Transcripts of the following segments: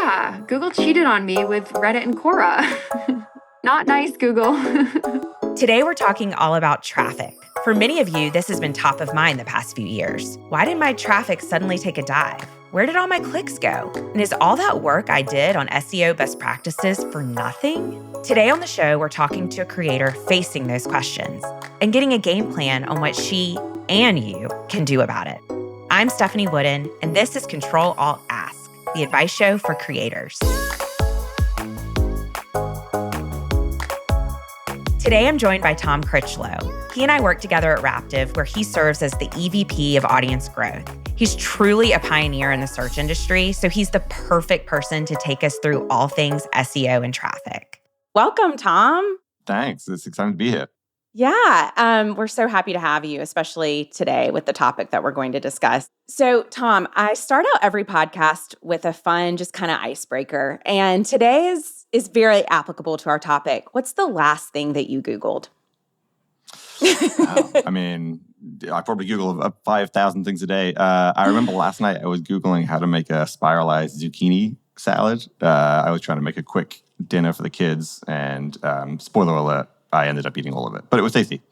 Yeah, Google cheated on me with Reddit and Quora. Not nice, Google. Today, we're talking all about traffic. For many of you, this has been top of mind the past few years. Why did my traffic suddenly take a dive? Where did all my clicks go? And is all that work I did on SEO best practices for nothing? Today on the show, we're talking to a creator facing those questions and getting a game plan on what she and you can do about it. I'm Stephanie Wooden, and this is Control Alt Ask, the advice show for creators. Today, I'm joined by Tom Critchlow. He and I work together at Raptive, where he serves as the EVP of Audience Growth. He's truly a pioneer in the search industry, so he's the perfect person to take us through all things SEO and traffic. Welcome, Tom. Thanks. It's exciting to be here. Yeah, we're so happy to have you, especially today with the topic that we're going to discuss. So, Tom, I start out every podcast with a fun, just kind of icebreaker. And today is very applicable to our topic. What's the last thing that you Googled? I mean, I probably Google 5,000 things a day. I remember last night I was Googling how to make a spiralized zucchini salad. I was trying to make a quick dinner for the kids, and spoiler alert, I ended up eating all of it. But it was tasty.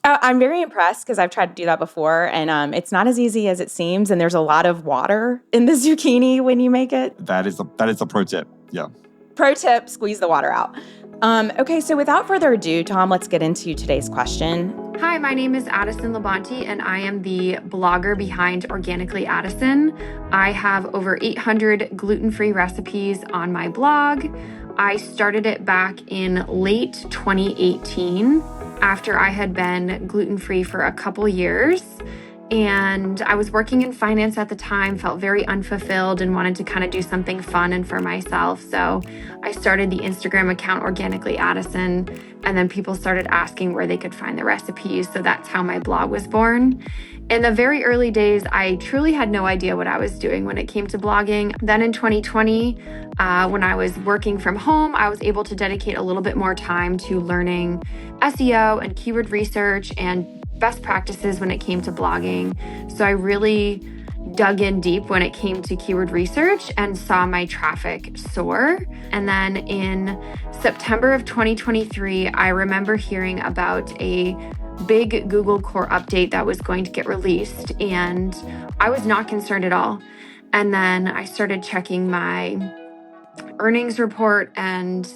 I'm very impressed because I've tried to do that before, and it's not as easy as it seems, and there's a lot of water in the zucchini when you make it. That is the pro tip, yeah. Pro tip, squeeze the water out. Okay, so without further ado, Tom, let's get into today's question. Hi, my name is Addison Labonte, and I am the blogger behind Organically Addison. I have over 800 gluten-free recipes on my blog. I started it back in late 2018 after I had been gluten-free for a couple years. And I was working in finance at the time, felt very unfulfilled and wanted to kind of do something fun and for myself. So I started the Instagram account Organically Addison, and then people started asking where they could find the recipes. So that's how my blog was born. In the very early days, I truly had no idea what I was doing when it came to blogging. Then in 2020, when I was working from home, I was able to dedicate a little bit more time to learning SEO and keyword research and best practices when it came to blogging. So I really dug in deep when it came to keyword research and saw my traffic soar. And then in September of 2023, I remember hearing about a big Google Core update that was going to get released, and I was not concerned at all. And then I started checking my earnings report and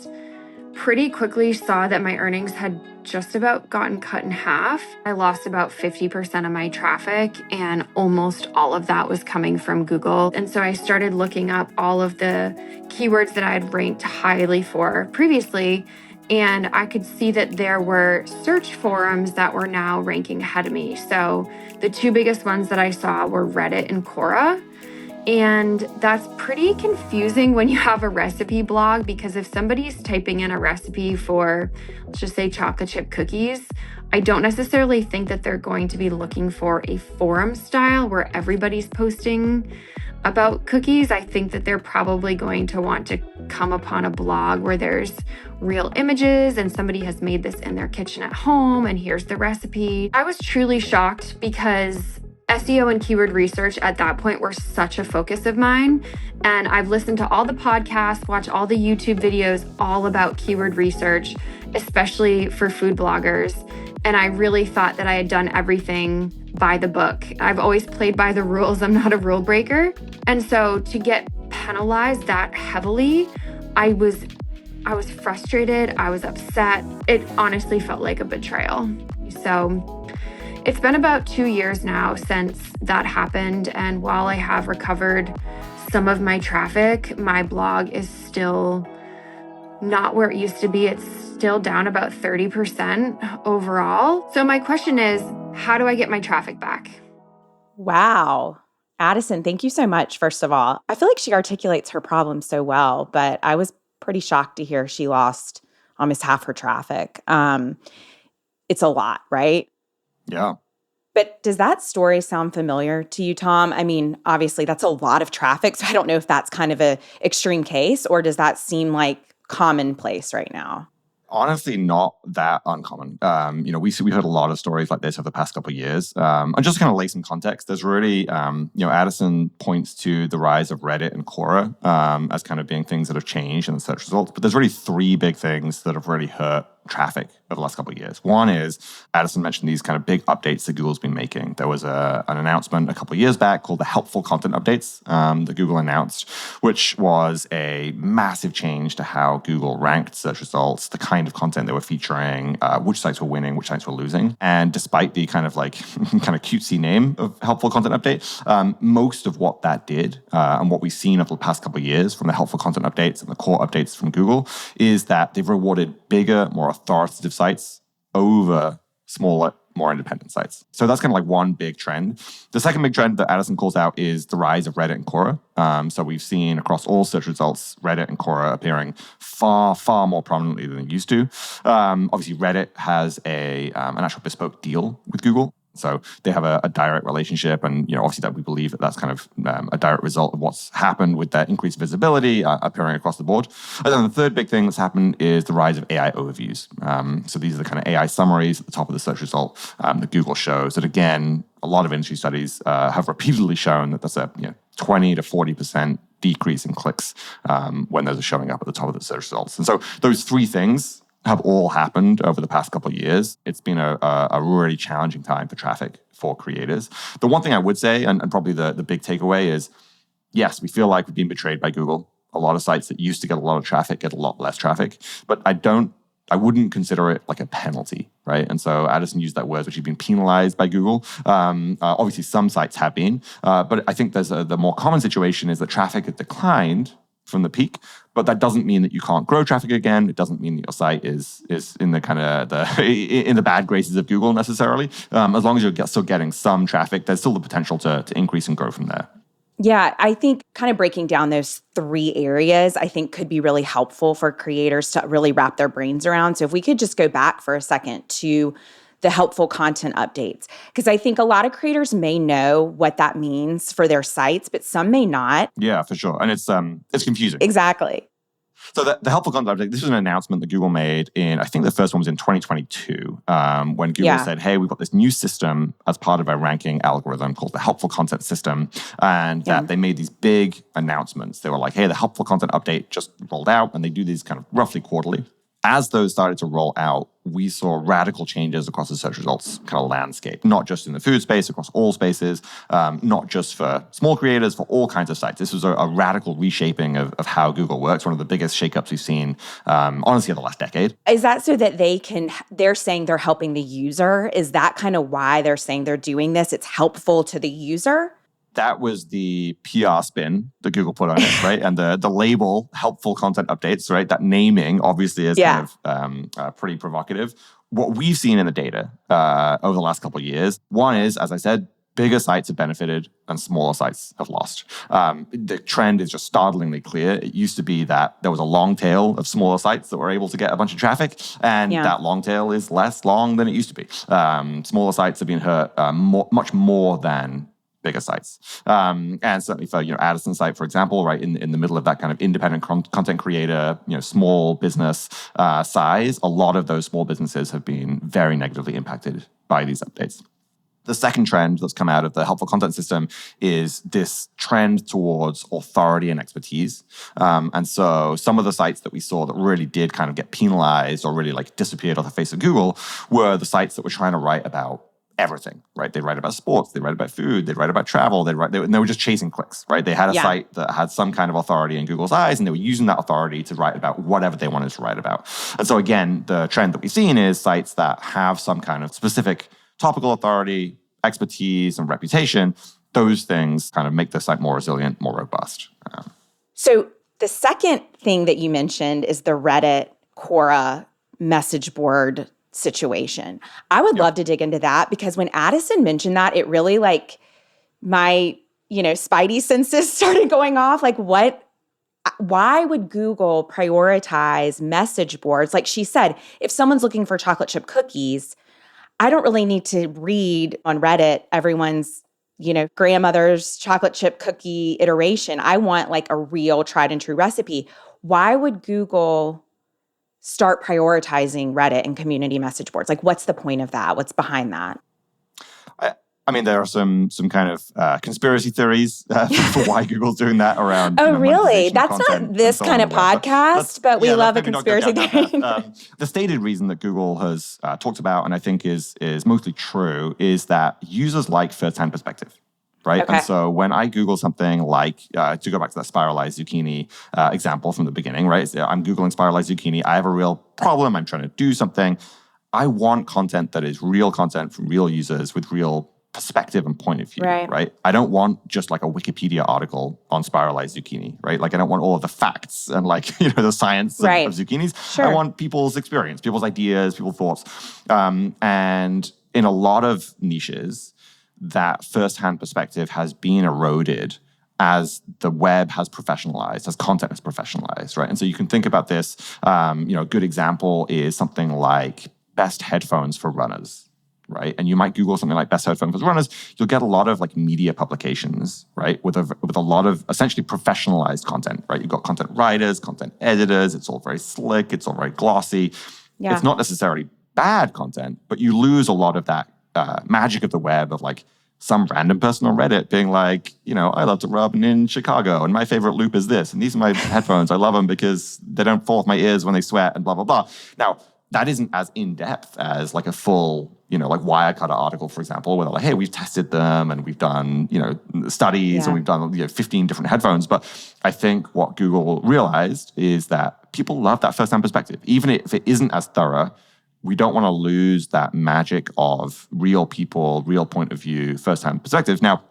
pretty quickly saw that my earnings had just about gotten cut in half. I lost about 50% of my traffic, and almost all of that was coming from Google. And so I started looking up all of the keywords that I had ranked highly for previously, and I could see that there were search forums that were now ranking ahead of me. So the two biggest ones that I saw were Reddit and Quora. And that's pretty confusing when you have a recipe blog, because if somebody's typing in a recipe for, let's just say, chocolate chip cookies, I don't necessarily think that they're going to be looking for a forum style where everybody's posting about cookies. I think that they're probably going to want to come upon a blog where there's real images and somebody has made this in their kitchen at home and here's the recipe. I was truly shocked because SEO and keyword research at that point were such a focus of mine. And I've listened to all the podcasts, watched all the YouTube videos all about keyword research, especially for food bloggers. And I really thought that I had done everything by the book. I've always played by the rules. I'm not a rule breaker. And so to get penalized that heavily, I was frustrated. I was upset. It honestly felt like a betrayal. So it's been about 2 years now since that happened, and while I have recovered some of my traffic, my blog is still not where it used to be. It's still down about 30% overall. So my question is, how do I get my traffic back? Wow. Addison, thank you so much, first of all. I feel like she articulates her problem so well, but I was pretty shocked to hear she lost almost half her traffic. It's a lot, right? Yeah. But does that story sound familiar to you, Tom? I mean, obviously that's a lot of traffic, so I don't know if that's kind of an extreme case, or does that seem like commonplace right now? Honestly, not that uncommon. We've heard a lot of stories like this over the past couple of years. And just to kind of lay some context, there's really, Addison points to the rise of Reddit and Quora as kind of being things that have changed in the search results. But there's really three big things that have really hurt traffic over the last couple of years. One is, Addison mentioned these kind of big updates that Google's been making. There was an announcement a couple of years back called the helpful content updates that Google announced, which was a massive change to how Google ranked search results, the kind of content they were featuring, which sites were winning, which sites were losing. And despite the kind of cutesy name of helpful content update, most of what that did and what we've seen over the past couple of years from the helpful content updates and the core updates from Google is that they've rewarded bigger, more authoritative sites over smaller, more independent sites. So that's kind of like one big trend. The second big trend that Addison calls out is the rise of Reddit and Quora. So we've seen across all search results, Reddit and Quora appearing far, far more prominently than they used to. Obviously, Reddit has an actual bespoke deal with Google. So they have a direct relationship, and obviously that we believe that that's kind of a direct result of what's happened with that increased visibility appearing across the board. And then the third big thing that's happened is the rise of AI overviews. So these are the kind of AI summaries at the top of the search result that Google shows. And again, a lot of industry studies have repeatedly shown that that's a 20 to 40% decrease in clicks when those are showing up at the top of the search results. And so those three things have all happened over the past couple of years. It's been a really challenging time for traffic for creators. The one thing I would say, and probably the big takeaway is, yes, we feel like we've been betrayed by Google. A lot of sites that used to get a lot of traffic get a lot less traffic, but I wouldn't consider it like a penalty, right? And so Addison used that word, which you've been penalized by Google. Obviously, some sites have been, but I think the more common situation is that traffic has declined from the peak, but that doesn't mean that you can't grow traffic again. It doesn't mean that your site is in the kind of in the bad graces of Google necessarily. As long as you're still getting some traffic, there's still the potential to increase and grow from there. Yeah, I think kind of breaking down those three areas, I think could be really helpful for creators to really wrap their brains around. So if we could just go back for a second to the helpful content updates, because I think a lot of creators may know what that means for their sites, but some may not. Yeah, for sure. And it's confusing. Exactly. So the helpful content update, this is an announcement that Google made I think the first one was in 2022, when Google said, hey, we've got this new system as part of our ranking algorithm called the helpful content system. And that they made these big announcements. They were like, hey, the helpful content update just rolled out, and they do these kind of roughly quarterly. As those started to roll out, we saw radical changes across the search results kind of landscape, not just in the food space, across all spaces, not just for small creators, for all kinds of sites. This was a radical reshaping of how Google works, one of the biggest shakeups we've seen, honestly, in the last decade. Is that so that they're saying they're helping the user? Is that kind of why they're saying they're doing this? It's helpful to the user? That was the PR spin that Google put on it, right? And the label, helpful content updates, right? That naming obviously is kind of pretty provocative. What we've seen in the data over the last couple of years, one is, as I said, bigger sites have benefited and smaller sites have lost. The trend is just startlingly clear. It used to be that there was a long tail of smaller sites that were able to get a bunch of traffic, and that long tail is less long than it used to be. Smaller sites have been hurt much more than bigger sites. And certainly for, Addison's site, for example, right in the middle of that kind of independent content creator, small business size, a lot of those small businesses have been very negatively impacted by these updates. The second trend that's come out of the helpful content system is this trend towards authority and expertise. And so some of the sites that we saw that really did kind of get penalized or really disappeared off the face of Google were the sites that were trying to write about everything, right? They write about sports, they write about food, they write about travel, they were just chasing clicks, right? They had a site that had some kind of authority in Google's eyes, and they were using that authority to write about whatever they wanted to write about. And so again, the trend that we've seen is sites that have some kind of specific topical authority, expertise, and reputation. Those things kind of make the site more resilient, more robust. So the second thing that you mentioned is the Reddit Quora message board situation. I would love to dig into that, because when Addison mentioned that, it really my, spidey senses started going off. Why would Google prioritize message boards? Like she said, if someone's looking for chocolate chip cookies, I don't really need to read on Reddit everyone's, grandmother's chocolate chip cookie iteration. I want a real tried and true recipe. Why would Google start prioritizing Reddit and community message boards? Like, what's the point of that? What's behind that? I mean, there are some kind of conspiracy theories for why Google's doing that around. Oh, really? Monetization of That's content not this and so kind on of the web. podcast, but we love a maybe not go conspiracy down theory. that path. The stated reason that Google has talked about, and I think is mostly true, is that users like first-hand perspective. Right. Okay. And so when I Google something like, to go back to that spiralized zucchini example from the beginning, right? So I'm Googling spiralized zucchini. I have a real problem. I'm trying to do something. I want content that is real content from real users with real perspective and point of view, right? I don't want just like a Wikipedia article on spiralized zucchini, right? Like I don't want all of the facts and like, the science of zucchinis. Sure. I want people's experience, people's ideas, people's thoughts. And in a lot of niches, that first-hand perspective has been eroded as the web has professionalized, as content has professionalized, right? And so you can think about this, a good example is something like best headphones for runners, right? And you might Google something like best headphones for runners, you'll get a lot of like media publications, right? With a lot of essentially professionalized content, right? You've got content writers, content editors, it's all very slick, it's all very glossy. Yeah. It's not necessarily bad content, but you lose a lot of that magic of the web of like some random person on Reddit being like, I love to run in Chicago and my favorite loop is this. And these are my headphones. I love them because they don't fall off my ears when they sweat and blah, blah, blah. Now, that isn't as in-depth as like a full, like Wirecutter article, for example, where they're like, hey, we've tested them and we've done, studies and we've done 15 different headphones. But I think what Google realized is that people love that first-hand perspective. Even if it isn't as thorough, we don't want to lose that magic of real people, real point of view, first-hand perspective. Now,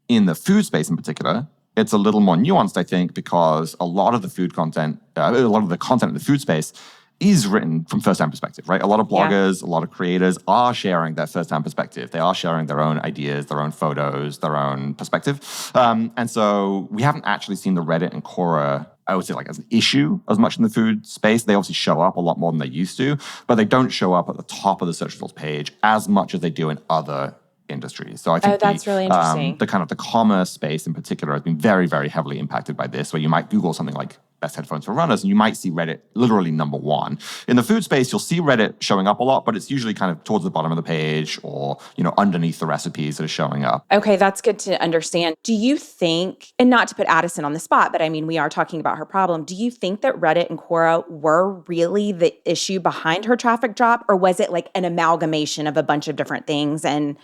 in the food space in particular, it's a little more nuanced, I think, because a lot of the food content, a lot of the content in the food space is written from first-hand perspective, right? A lot of bloggers, a lot of creators are sharing their first-hand perspective. They are sharing their own ideas, their own photos, their own perspective. And so we haven't actually seen the Reddit and Quora, I would say, like as an issue as much in the food space. They obviously show up a lot more than they used to, but they don't show up at the top of the search results page as much as they do in other industries. So I think that's really interesting. The kind of the commerce space in particular has been very, very heavily impacted by this, where you might Google something like best headphones for runners, and you might see Reddit literally number one. In the food space, you'll see Reddit showing up a lot, but it's usually kind of towards the bottom of the page or, underneath the recipes that are showing up. Okay, that's good to understand. Do you think, and not to put Addison on the spot, but I mean, we are talking about her problem. Do you think that Reddit and Quora were really the issue behind her traffic drop, or was it like an amalgamation of a bunch of different things and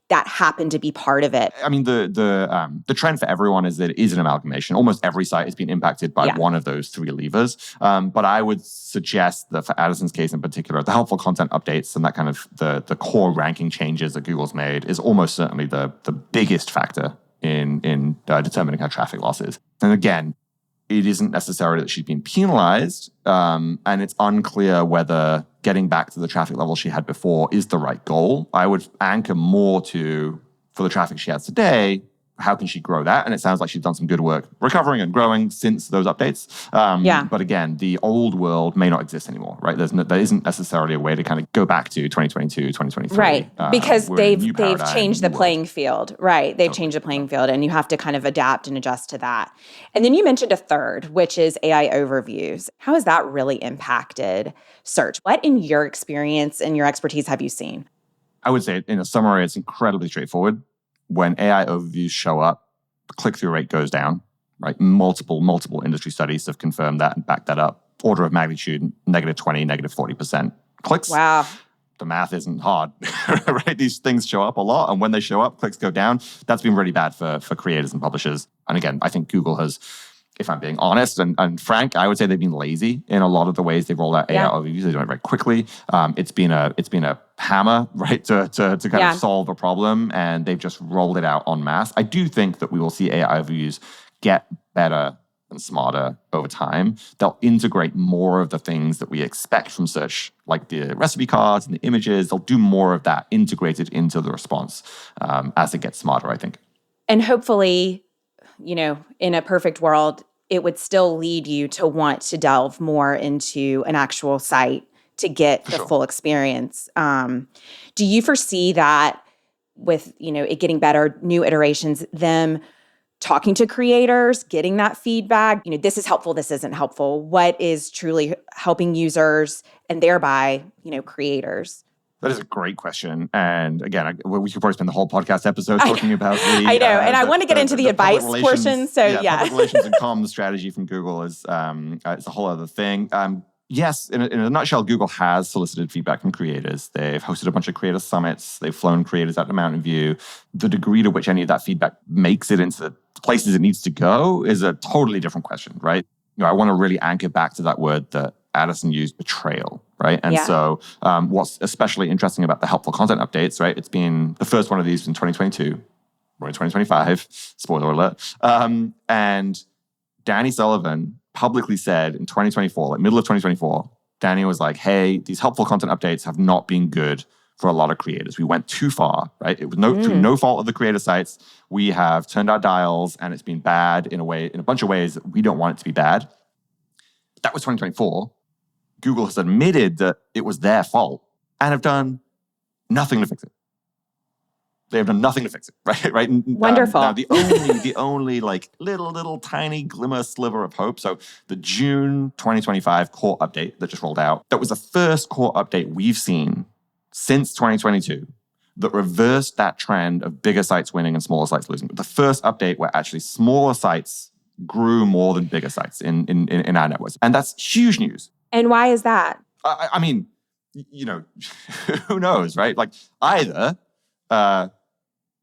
that happened to be part of it? I mean, the trend for everyone is that it is an amalgamation. Almost every site has been impacted by one of those three levers. But I would suggest that for Addison's case in particular, the helpful content updates and that kind of the core ranking changes that Google's made is almost certainly the biggest factor in determining her traffic losses. And again, it isn't necessarily that she's been penalized, and it's unclear whether getting back to the traffic level she had before is the right goal. I would anchor more to, for the traffic she has today, how can she grow that? And it sounds like she's done some good work recovering and growing since those updates. But again, the old world may not exist anymore, right? There isn't necessarily a way to kind of go back to 2022, 2023. Right, because they've changed the world. playing field. Right, they've changed the playing field, and you have to kind of adapt and adjust to that. And then you mentioned a third, which is AI overviews. How has that really impacted search? What, in your experience and your expertise, have you seen? I would say, in a summary, it's incredibly straightforward. When AI overviews show up, the click-through rate goes down, right? Multiple industry studies have confirmed that and backed that up. Order of magnitude, -20%, -40% clicks. Wow. The math isn't hard, right? These things show up a lot, and when they show up, clicks go down. That's been really bad for creators and publishers. And again, I think Google has, if I'm being honest and frank, I would say they've been lazy in a lot of the ways they've rolled out AI overviews. They do it very quickly. It's been a hammer, right, to kind of solve a problem, and they've just rolled it out en masse. I do think that we will see AI overviews get better and smarter over time. They'll integrate more of the things that we expect from search, like the recipe cards and the images. They'll do more of that integrated into the response as it gets smarter, I think. And hopefully, in a perfect world, it would still lead you to want to delve more into an actual site to get the full experience. Do you foresee that with, it getting better, new iterations, them talking to creators, getting that feedback, this is helpful, this isn't helpful. What is truly helping users and thereby, creators? That is a great question. And again, we could probably spend the whole podcast episode talking about the... I know. And I want to get into the advice portion. So yeah. Public relations and comms strategy from Google is it's a whole other thing. Yes, in a nutshell, Google has solicited feedback from creators. They've hosted a bunch of creator summits. They've flown creators out to Mountain View. The degree to which any of that feedback makes it into the places it needs to go is a totally different question, right? I want to really anchor back to that word that Addison used, betrayal, right? And so what's especially interesting about the helpful content updates, right? It's been the first one of these in 2022. We're in 2025, spoiler alert. And Danny Sullivan publicly said in 2024, like middle of 2024, Danny was like, hey, these helpful content updates have not been good for a lot of creators. We went too far, right? It was through no fault of the creator sites. We have turned our dials and it's been bad in a bunch of ways that we don't want it to be bad. That was 2024. Google has admitted that it was their fault and have done nothing to fix it. They have done nothing to fix it, right? Wonderful. Now the only like little tiny glimmer sliver of hope. So the June 2025 core update that just rolled out, that was the first core update we've seen since 2022 that reversed that trend of bigger sites winning and smaller sites losing. The first update where actually smaller sites grew more than bigger sites in our networks. And that's huge news. And why is that? I mean, who knows, right? Like either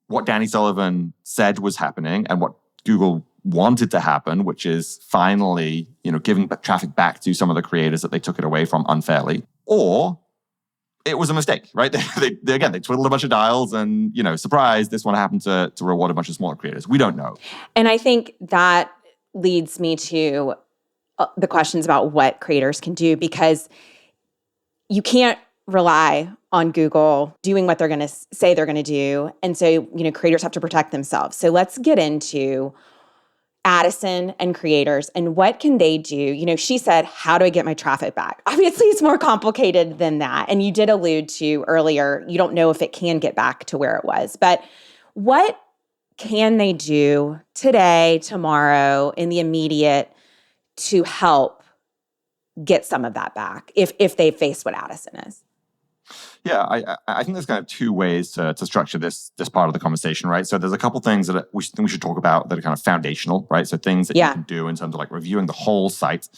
what Danny Sullivan said was happening and what Google wanted to happen, which is finally, giving traffic back to some of the creators that they took it away from unfairly, or it was a mistake, right? They twiddled a bunch of dials and, surprise, this one happened to reward a bunch of smaller creators. We don't know. And I think that leads me to the questions about what creators can do, because you can't rely on Google doing what they're going to say they're going to do. And so, creators have to protect themselves. So let's get into Addison and creators and what can they do? She said, how do I get my traffic back? Obviously, it's more complicated than that. And you did allude to earlier, you don't know if it can get back to where it was. But what can they do today, tomorrow, in the immediate to help get some of that back if they face what Addison is? Yeah, I think there's kind of two ways to structure this part of the conversation, right? So there's a couple things that we should talk about that are kind of foundational, right? So things that you can do in terms of like reviewing the whole site.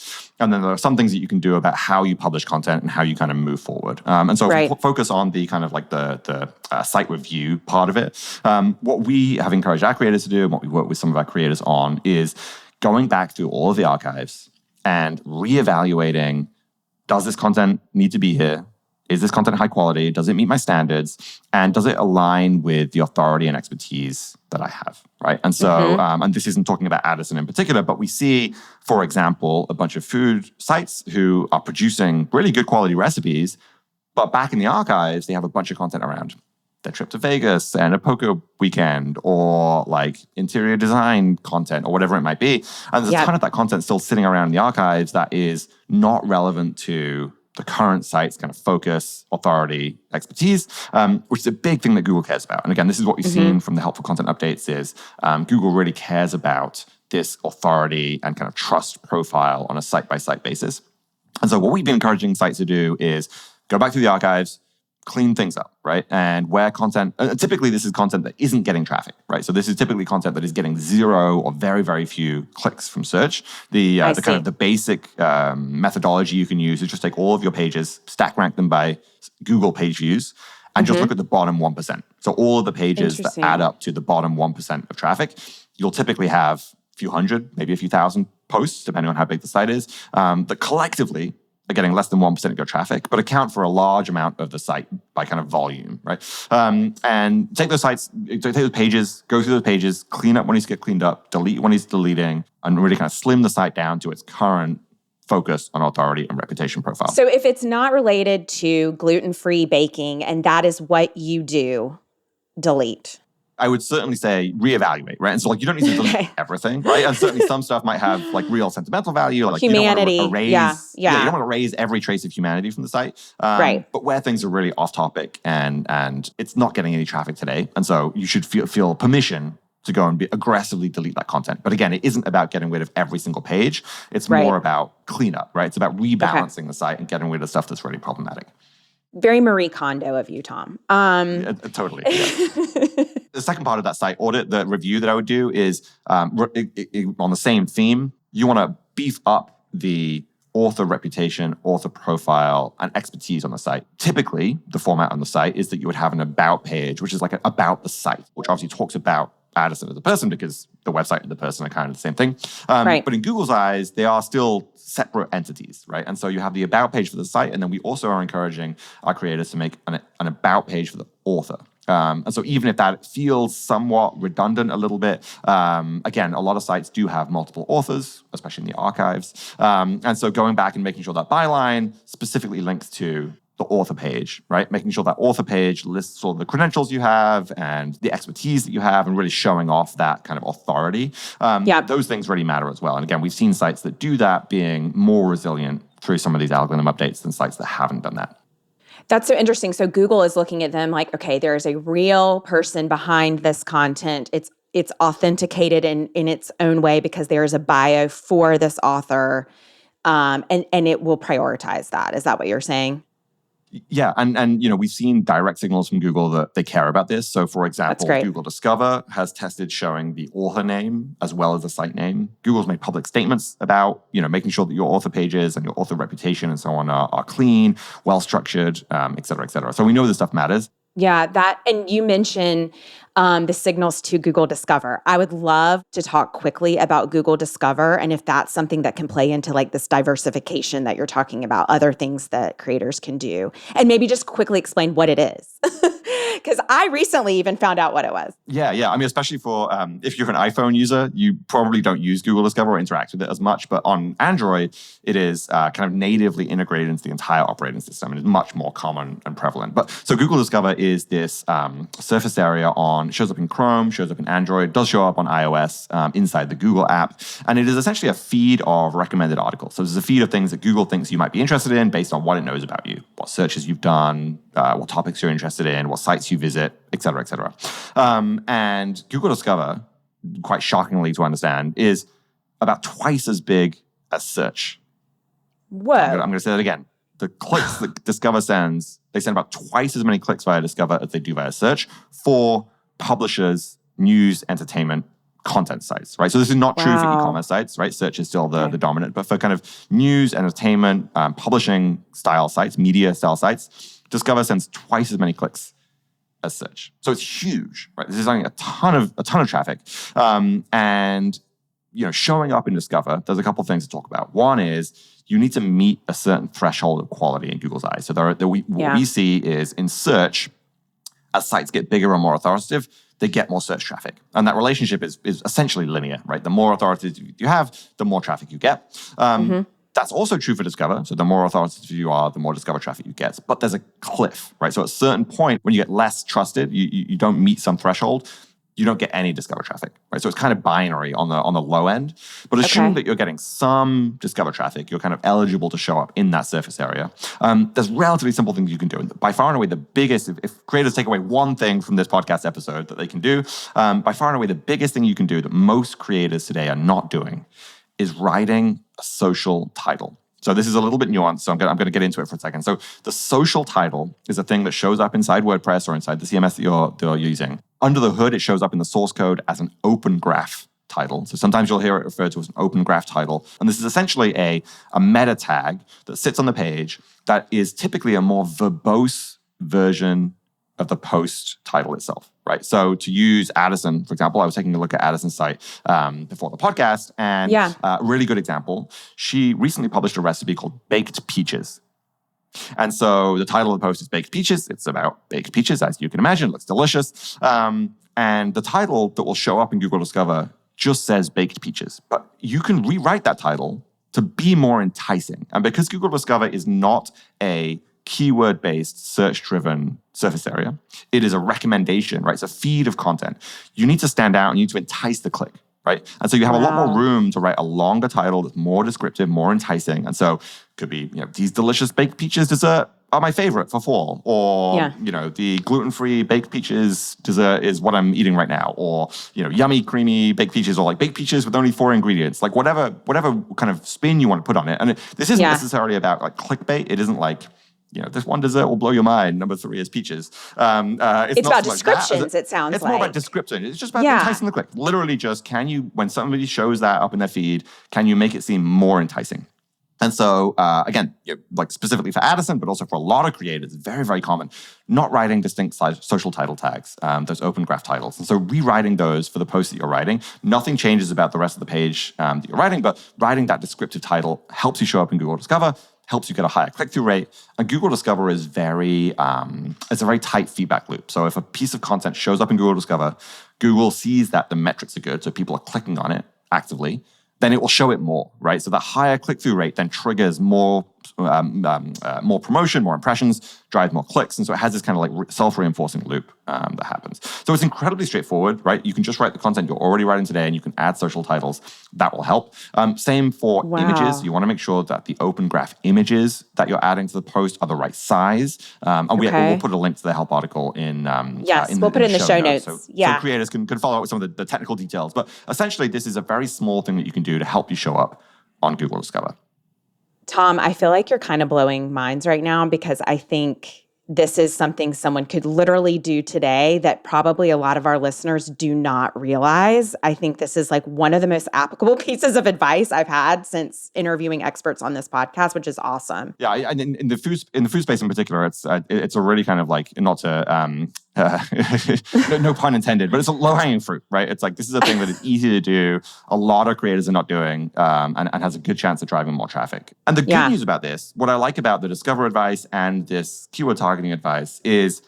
And then there are some things that you can do about how you publish content and how you kind of move forward. And so if we focus on the kind of like the site review part of it, what we have encouraged our creators to do and what we work with some of our creators on is going back through all of the archives and reevaluating, does this content need to be here? Is this content high quality? Does it meet my standards? And does it align with the authority and expertise that I have, right? And so, and this isn't talking about Addison in particular, but we see, for example, a bunch of food sites who are producing really good quality recipes, but back in the archives, they have a bunch of content around their trip to Vegas and a poker weekend or like interior design content or whatever it might be. And there's a ton of that content still sitting around in the archives that is not relevant to the current site's kind of focus, authority, expertise, which is a big thing that Google cares about. And again, this is what we've seen from the helpful content updates is Google really cares about this authority and kind of trust profile on a site-by-site basis. And so what we've been encouraging sites to do is go back through the archives, clean things up, right? And where content, typically this is content that isn't getting traffic, right? So this is typically content that is getting zero or very, very few clicks from search. The kind of the basic methodology you can use is just take all of your pages, stack rank them by Google page views, and just look at the bottom 1%. So all of the pages that add up to the bottom 1% of traffic, you'll typically have a few hundred, maybe a few thousand posts, depending on how big the site is, that collectively are getting less than 1% of your traffic, but account for a large amount of the site by kind of volume, right? And take those sites, take those pages, go through those pages, clean up what needs to get cleaned up, delete what needs deleting, and really kind of slim the site down to its current focus on authority and reputation profile. So if it's not related to gluten-free baking and that is what you do, delete. I would certainly say reevaluate, right? And so like you don't need to delete everything, right? And certainly some stuff might have like real sentimental value. Like humanity. You don't want to erase, you don't want to erase every trace of humanity from the site. But where things are really off topic and it's not getting any traffic today. And so you should feel permission to go and aggressively delete that content. But again, it isn't about getting rid of every single page. It's more about cleanup, right? It's about rebalancing the site and getting rid of stuff that's really problematic. Very Marie Kondo of you, Tom. Totally. Yeah. The second part of that site audit, the review that I would do is on the same theme. You want to beef up the author reputation, author profile, and expertise on the site. Typically, the format on the site is that you would have an about page, which is like about the site, which obviously talks about Addison as a person because the website and the person are kind of the same thing. But in Google's eyes, they are still separate entities, right? And so you have the about page for the site, and then we also are encouraging our creators to make an about page for the author. And so even if that feels somewhat redundant a little bit, again, a lot of sites do have multiple authors, especially in the archives. And so going back and making sure that byline specifically links to the author page, right? Making sure that author page lists all the credentials you have and the expertise that you have and really showing off that kind of authority. Those things really matter as well. And again, we've seen sites that do that being more resilient through some of these algorithm updates than sites that haven't done that. That's so interesting. So Google is looking at them like, okay, there is a real person behind this content. It's authenticated in its own way because there is a bio for this author, and it will prioritize that. Is that what you're saying? Yeah, and we've seen direct signals from Google that they care about this. So for example, Google Discover has tested showing the author name as well as the site name. Google's made public statements about, making sure that your author pages and your author reputation and so on are clean, well-structured, et cetera, et cetera. So we know this stuff matters. Yeah, and you mentioned the signals to Google Discover. I would love to talk quickly about Google Discover and if that's something that can play into like this diversification that you're talking about, other things that creators can do. And maybe just quickly explain what it is. Because I recently even found out what it was. Yeah. I mean, especially for if you're an iPhone user, you probably don't use Google Discover or interact with it as much. But on Android, it is kind of natively integrated into the entire operating system, and it's much more common and prevalent. But so Google Discover is this surface area shows up in Chrome, shows up in Android, does show up on iOS inside the Google app, and it is essentially a feed of recommended articles. So there's a feed of things that Google thinks you might be interested in based on what it knows about you, what searches you've done, what topics you're interested in, what sites you visit, et cetera, et cetera. And Google Discover, quite shockingly to understand, is about twice as big as search. Whoa. I'm going to say that again. The clicks that Discover sends, they send about twice as many clicks via Discover as they do via search for publishers, news, entertainment, content sites, right? So this is not true for e-commerce sites, right? Search is still the dominant, but for kind of news, entertainment, publishing style sites, media style sites, Discover sends twice as many clicks as search. So it's huge, right? This is like a ton of traffic. And showing up in Discover, there's a couple of things to talk about. One is you need to meet a certain threshold of quality in Google's eyes. So what we see is in search, as sites get bigger and more authoritative, they get more search traffic. And that relationship is essentially linear, right? The more authoritative you have, the more traffic you get. That's also true for Discover. So the more authoritative you are, the more Discover traffic you get. But there's a cliff, right? So at a certain point, when you get less trusted, you don't meet some threshold, you don't get any Discover traffic, right? So it's kind of binary on the low end. But assuming that you're getting some Discover traffic, you're kind of eligible to show up in that surface area. There's relatively simple things you can do. And by far and away, the biggest, if creators take away one thing from this podcast episode that they can do, by far and away, the biggest thing you can do that most creators today are not doing is writing a social title. So this is a little bit nuanced, so I'm going to get into it for a second. So the social title is a thing that shows up inside WordPress or inside the CMS that you're using. Under the hood, it shows up in the source code as an open graph title. So sometimes you'll hear it referred to as an open graph title. And this is essentially a meta tag that sits on the page that is typically a more verbose version of the post title itself, right? So to use Addison, for example, I was taking a look at Addison's site before the podcast, and a really good example, she recently published a recipe called Baked Peaches. And so the title of the post is Baked Peaches. It's about baked peaches, as you can imagine. It looks delicious. And the title that will show up in Google Discover just says Baked Peaches. But you can rewrite that title to be more enticing. And because Google Discover is not a keyword-based, search-driven surface area, it is a recommendation, right? It's a feed of content. You need to stand out and you need to entice the click, right? And so you have a lot more room to write a longer title that's more descriptive, more enticing. And so it could be, these delicious baked peaches dessert are my favorite for fall, or the gluten-free baked peaches dessert is what I'm eating right now, or yummy creamy baked peaches, or like baked peaches with only 4 ingredients, like whatever kind of spin you want to put on it. And this isn't necessarily about like clickbait. It isn't like this one dessert will blow your mind. Number 3 is peaches. It's about descriptions, it sounds like. It's more about description. It's just about enticing the click. Literally just, when somebody shows that up in their feed, can you make it seem more enticing? And so, again, like specifically for Addison, but also for a lot of creators, it's very, very common, not writing distinct social title tags, those open graph titles. And so rewriting those for the post that you're writing, nothing changes about the rest of the page that you're writing, but writing that descriptive title helps you show up in Google Discover, helps you get a higher click-through rate. And Google Discover is it's a very tight feedback loop. So if a piece of content shows up in Google Discover, Google sees that the metrics are good, so people are clicking on it actively, then it will show it more, right? So the higher click-through rate then triggers more promotion, more impressions, drives more clicks. And so it has this kind of like self-reinforcing loop that happens. So it's incredibly straightforward, right? You can just write the content you're already writing today and you can add social titles. That will help. Same for images. You want to make sure that the open graph images that you're adding to the post are the right size. And we'll put a link to the help article in we'll put it in the show notes. So creators can follow up with some of the technical details. But essentially, this is a very small thing that you can do to help you show up on Google Discover. Tom, I feel like you're kind of blowing minds right now, because I think this is something someone could literally do today that probably a lot of our listeners do not realize. I think this is like one of the most applicable pieces of advice I've had since interviewing experts on this podcast, which is awesome. Yeah, and in the food space in particular, it's a really kind of like, not to no pun intended, but it's a low-hanging fruit, right? It's like, this is a thing that is easy to do. A lot of creators are not doing, and has a good chance of driving more traffic. And the good news about this, what I like about the Discover advice and this keyword targeting advice, is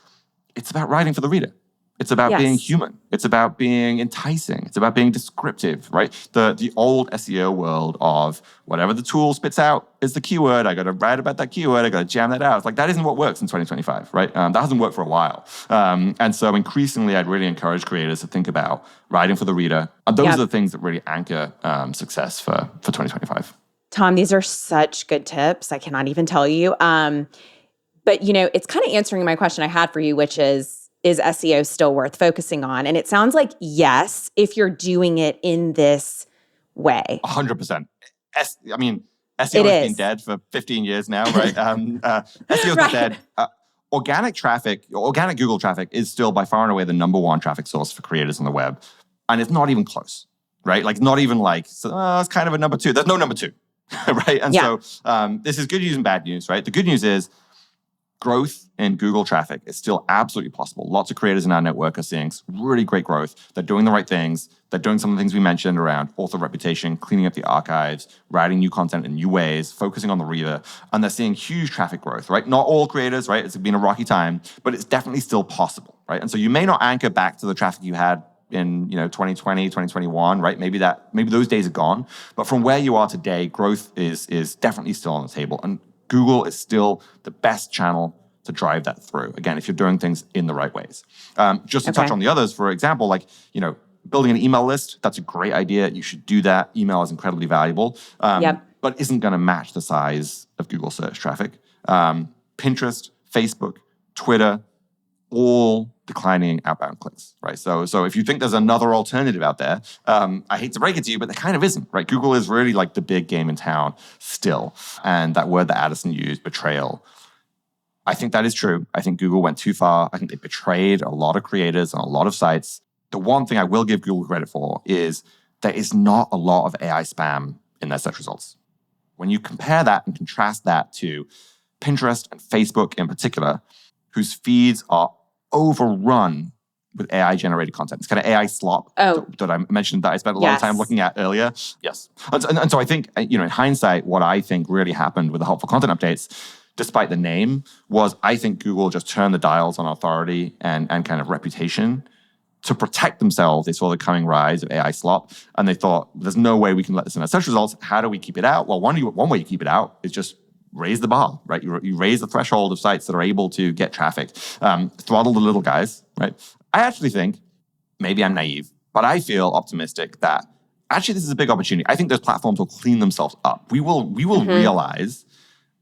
it's about writing for the reader. It's about being human. It's about being enticing. It's about being descriptive, right? The old SEO world of whatever the tool spits out is the keyword. I got to write about that keyword. I got to jam that out. It's like, that isn't what works in 2025, right? That hasn't worked for a while. And so increasingly, I'd really encourage creators to think about writing for the reader. And those are the things that really anchor success for 2025. Tom, these are such good tips. I cannot even tell you. But, it's kind of answering my question I had for you, which is SEO still worth focusing on? And it sounds like yes, if you're doing it in this way. 100%. I mean, SEO has been dead for 15 years now, right? SEO is dead. Organic Google traffic is still by far and away the number one traffic source for creators on the web. And it's not even close, right? Like, not even like, it's kind of a number 2. There's no number 2, right? And so this is good news and bad news, right? The good news is, growth in Google traffic is still absolutely possible. Lots of creators in our network are seeing really great growth. They're doing the right things. They're doing some of the things we mentioned around author reputation, cleaning up the archives, writing new content in new ways, focusing on the reader, and they're seeing huge traffic growth, right? Not all creators, right? It's been a rocky time, but it's definitely still possible, right? And so you may not anchor back to the traffic you had in 2020, 2021, right? Maybe those days are gone. But from where you are today, growth is definitely still on the table. And Google is still the best channel to drive that through. Again, if you're doing things in the right ways. Just to touch on the others, for example, like, building an email list, that's a great idea. You should do that. Email is incredibly valuable, but isn't going to match the size of Google search traffic. Pinterest, Facebook, Twitter, all declining outbound clicks, right? So if you think there's another alternative out there, I hate to break it to you, but there kind of isn't, right? Google is really like the big game in town still. And that word that Addison used, betrayal, I think that is true. I think Google went too far. I think they betrayed a lot of creators and a lot of sites. The one thing I will give Google credit for is there is not a lot of AI spam in their search results. When you compare that and contrast that to Pinterest and Facebook in particular, whose feeds are overrun with AI-generated content. It's kind of AI slop that I mentioned that I spent a lot of time looking at earlier. Yes. And so I think, in hindsight, what I think really happened with the helpful content updates, despite the name, was I think Google just turned the dials on authority and kind of reputation to protect themselves. They saw the coming rise of AI slop, and they thought, there's no way we can let this in our search results. How do we keep it out? Well, one way you keep it out is just raise the bar, right? You raise the threshold of sites that are able to get traffic. Throttle the little guys, right? I actually think, maybe I'm naive, but I feel optimistic that actually this is a big opportunity. I think those platforms will clean themselves up. We will realize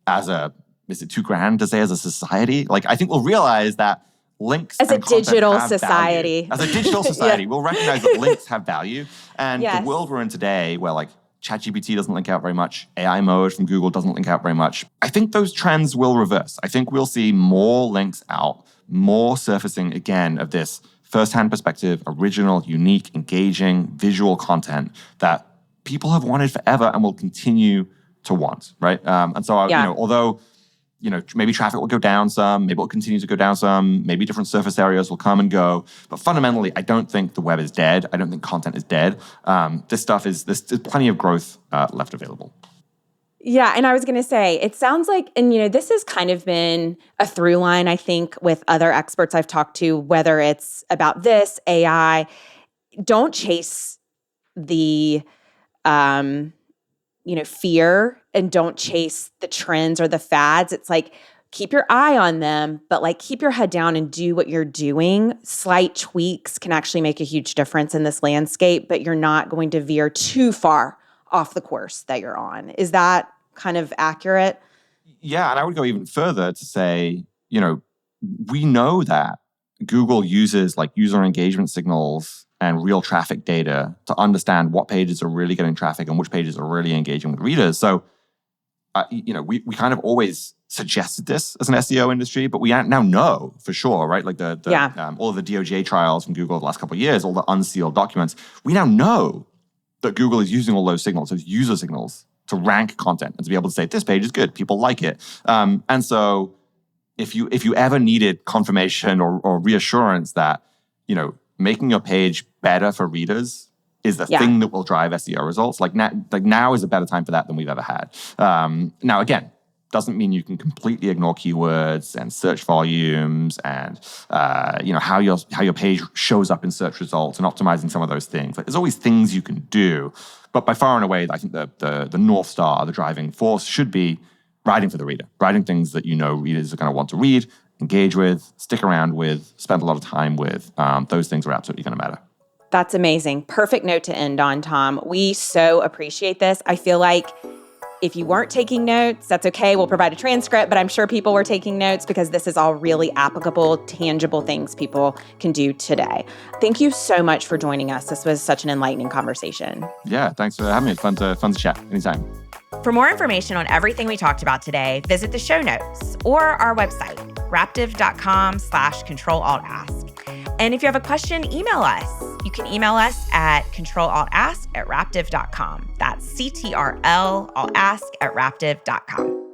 as a is it $2,000 to say as a society? Like, I think we'll realize that links as a and content digital have society. value. As a digital society, we'll recognize that links have value. And Yes. the world we're in today, where like ChatGPT doesn't link out very much, AI mode from Google doesn't link out very much, I think those trends will reverse. I think we'll see more links out, more surfacing again of this first-hand perspective, original, unique, engaging, visual content that people have wanted forever and will continue to want, right? And so, although, maybe traffic will go down some, maybe it'll continue to go down some, maybe different surface areas will come and go. But fundamentally, I don't think the web is dead. I don't think content is dead. There's plenty of growth left available. Yeah, and I was going to say, it sounds like, and this has kind of been a through line, I think, with other experts I've talked to, whether it's about this, AI, don't chase the fear and don't chase the trends or the fads. It's like, keep your eye on them, but like keep your head down and do what you're doing. Slight tweaks can actually make a huge difference in this landscape, but you're not going to veer too far off the course that you're on. Is that kind of accurate? Yeah, and I would go even further to say, we know that Google uses like user engagement signals and real traffic data to understand what pages are really getting traffic and which pages are really engaging with readers. So, we kind of always suggested this as an SEO industry, but we now know for sure, right? Like all of the DOJ trials from Google the last couple of years, all the unsealed documents, we now know that Google is using all those signals, those user signals, to rank content and to be able to say, this page is good, people like it. And so if you ever needed confirmation or reassurance that, making your page better for readers is the thing that will drive SEO results, now is a better time for that than we've ever had. Now, again, doesn't mean you can completely ignore keywords and search volumes and how your page shows up in search results and optimizing some of those things. Like, there's always things you can do, but by far and away, I think the North Star, the driving force, should be writing for the reader, writing things that readers are going to want to read, engage with, stick around with, spend a lot of time with. Those things are absolutely going to matter. That's amazing. Perfect note to end on, Tom. We so appreciate this. I feel like if you weren't taking notes, that's okay. We'll provide a transcript, but I'm sure people were taking notes because this is all really applicable, tangible things people can do today. Thank you so much for joining us. This was such an enlightening conversation. Yeah, thanks for having me. It's fun to chat anytime. For more information on everything we talked about today, visit the show notes or our website, raptive.com/control-alt-ask. And if you have a question, email us. You can email us at control-alt-ask@raptive.com. That's CTRL alt-ask@raptive.com.